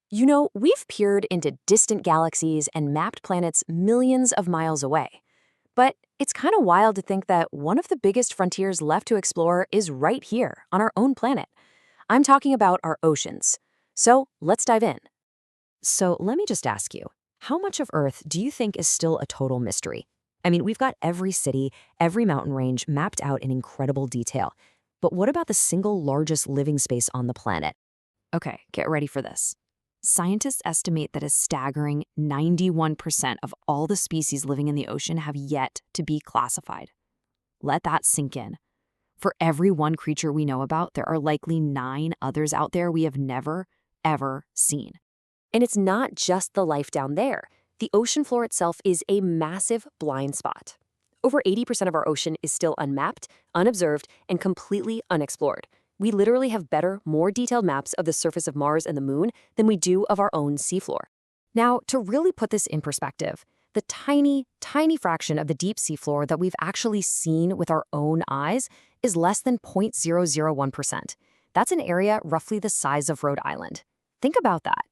You know, we've peered into distant galaxies and mapped planets millions of miles away. But it's kind of wild to think that one of the biggest frontiers left to explore is right here on our own planet. I'm talking about our oceans. So let's dive in. So let me just ask you, how much of Earth do you think is still a total mystery? I mean, we've got every city, every mountain range mapped out in incredible detail. But what about the single largest living space on the planet? Okay, get ready for this. Scientists estimate that a staggering 91% of all the species living in the ocean have yet to be classified. Let that sink in. For every one creature we know about, there are likely 9 others out there we have never, ever seen. And it's not just the life down there. The ocean floor itself is a massive blind spot. Over 80% of our ocean is still unmapped, unobserved, and completely unexplored. We literally have better, more detailed maps of the surface of Mars and the Moon than we do of our own seafloor. Now, to really put this in perspective, the tiny, tiny fraction of the deep seafloor that we've actually seen with our own eyes is less than 0.001%. That's an area roughly the size of Rhode Island. Think about that.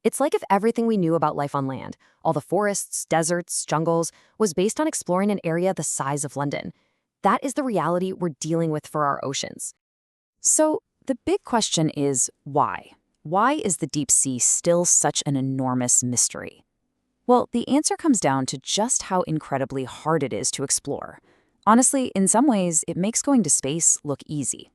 It's like if everything we knew about life on land, all the forests, deserts, jungles, was based on exploring an area the size of London. That is the reality we're dealing with for our oceans. So the big question is why? Why is the deep sea still such an enormous mystery? Well, the answer comes down to just how incredibly hard it is to explore. Honestly, in some ways, it makes going to space look easy.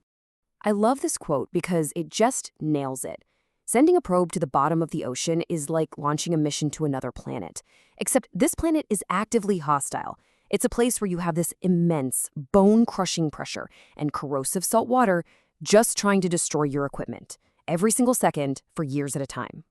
I love this quote because it just nails it. Sending a probe to the bottom of the ocean is like launching a mission to another planet. Except this planet is actively hostile. It's a place where you have this immense, bone-crushing pressure and corrosive salt water just trying to destroy your equipment, every single second for years at a time.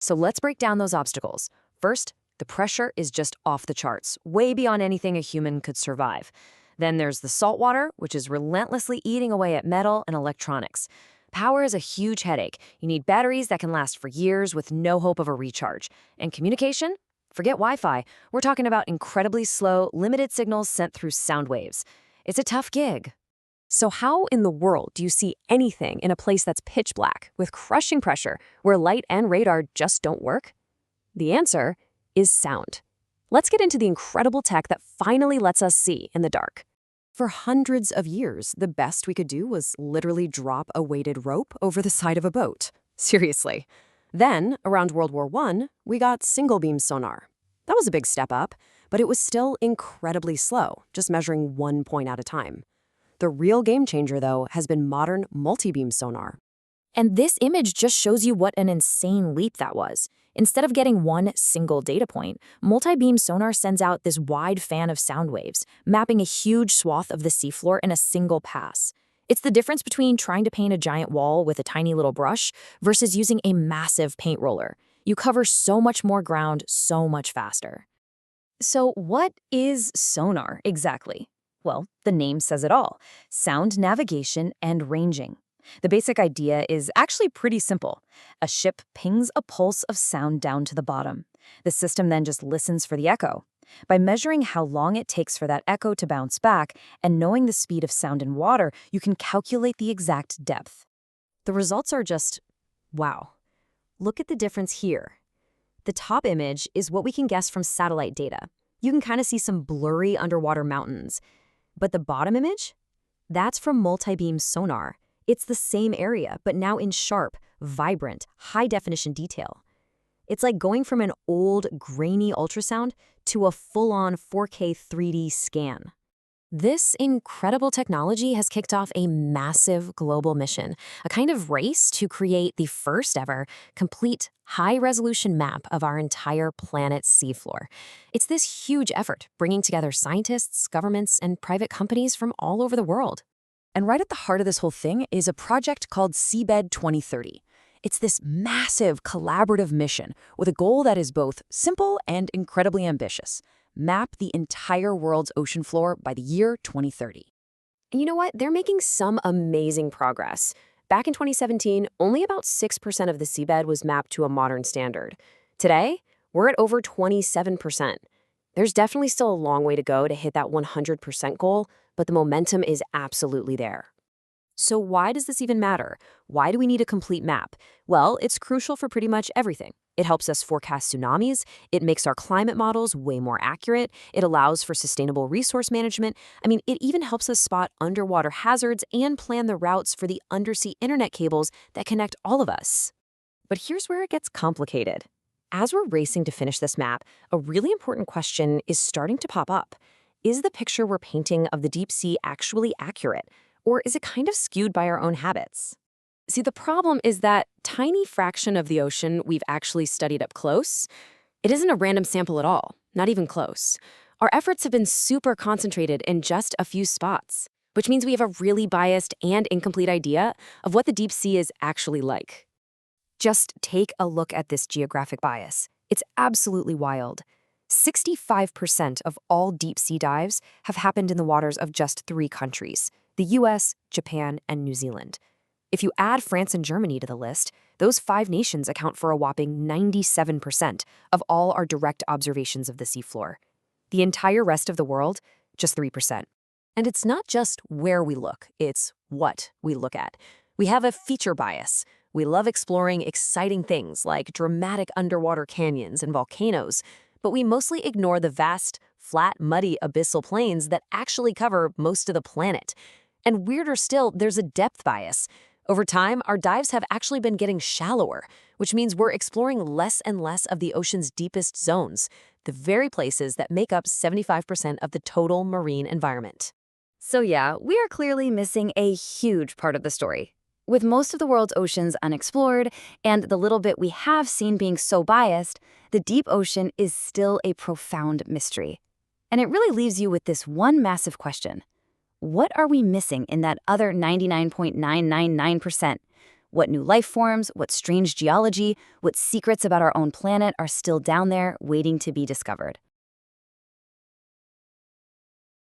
So let's break down those obstacles. First, the pressure is just off the charts, way beyond anything a human could survive. Then there's the salt water, which is relentlessly eating away at metal and electronics. Power is a huge headache. You need batteries that can last for years with no hope of a recharge. And communication? Forget Wi-Fi. We're talking about incredibly slow, limited signals sent through sound waves. It's a tough gig. So how in the world do you see anything in a place that's pitch black, with crushing pressure, where light and radar just don't work? The answer is sound. Let's get into the incredible tech that finally lets us see in the dark. For hundreds of years, the best we could do was literally drop a weighted rope over the side of a boat. Seriously. Then, around World War I, we got single-beam sonar. That was a big step up, but it was still incredibly slow, just measuring one point at a time. The real game changer, though, has been modern multibeam sonar. And this image just shows you what an insane leap that was. Instead of getting one single data point, multibeam sonar sends out this wide fan of sound waves, mapping a huge swath of the seafloor in a single pass. It's the difference between trying to paint a giant wall with a tiny little brush versus using a massive paint roller. You cover so much more ground so much faster. So what is sonar exactly? Well, the name says it all: sound navigation and ranging. The basic idea is actually pretty simple. A ship pings a pulse of sound down to the bottom. The system then just listens for the echo. By measuring how long it takes for that echo to bounce back and knowing the speed of sound in water, you can calculate the exact depth. The results are just wow. Look at the difference here. The top image is what we can guess from satellite data. You can kind of see some blurry underwater mountains. But the bottom image? That's from multibeam sonar. It's the same area, but now in sharp, vibrant, high-definition detail. It's like going from an old, grainy ultrasound to a full-on 4K 3D scan. This incredible technology has kicked off a massive global mission, a kind of race to create the first ever complete high-resolution map of our entire planet's seafloor. It's this huge effort, bringing together scientists, governments, and private companies from all over the world. And right at the heart of this whole thing is a project called Seabed 2030. It's this massive collaborative mission with a goal that is both simple and incredibly ambitious: map the entire world's ocean floor by the year 2030. And you know what? They're making some amazing progress. Back in 2017, only about 6% of the seabed was mapped to a modern standard. Today, we're at over 27%. There's definitely still a long way to go to hit that 100% goal, but the momentum is absolutely there. So why does this even matter? Why do we need a complete map? Well, it's crucial for pretty much everything. It helps us forecast tsunamis, it makes our climate models way more accurate, it allows for sustainable resource management. I mean, it even helps us spot underwater hazards and plan the routes for the undersea internet cables that connect all of us. But here's where it gets complicated. As we're racing to finish this map, a really important question is starting to pop up. Is the picture we're painting of the deep sea actually accurate? Or is it kind of skewed by our own habits? See, the problem is that tiny fraction of the ocean we've actually studied up close, it isn't a random sample at all, not even close. Our efforts have been super concentrated in just a few spots, which means we have a really biased and incomplete idea of what the deep sea is actually like. Just take a look at this geographic bias. It's absolutely wild. 65% of all deep sea dives have happened in the waters of just 3 countries: the US, Japan, and New Zealand. If you add France and Germany to the list, those 5 nations account for a whopping 97% of all our direct observations of the seafloor. The entire rest of the world, just 3%. And it's not just where we look, it's what we look at. We have a feature bias. We love exploring exciting things like dramatic underwater canyons and volcanoes, but we mostly ignore the vast, flat, muddy abyssal plains that actually cover most of the planet. And weirder still, there's a depth bias. Over time, our dives have actually been getting shallower, which means we're exploring less and less of the ocean's deepest zones, the very places that make up 75% of the total marine environment. So yeah, we are clearly missing a huge part of the story. With most of the world's oceans unexplored, and the little bit we have seen being so biased, the deep ocean is still a profound mystery. And it really leaves you with this one massive question. What are we missing in that other 99.999%? What new life forms, what strange geology, what secrets about our own planet are still down there waiting to be discovered?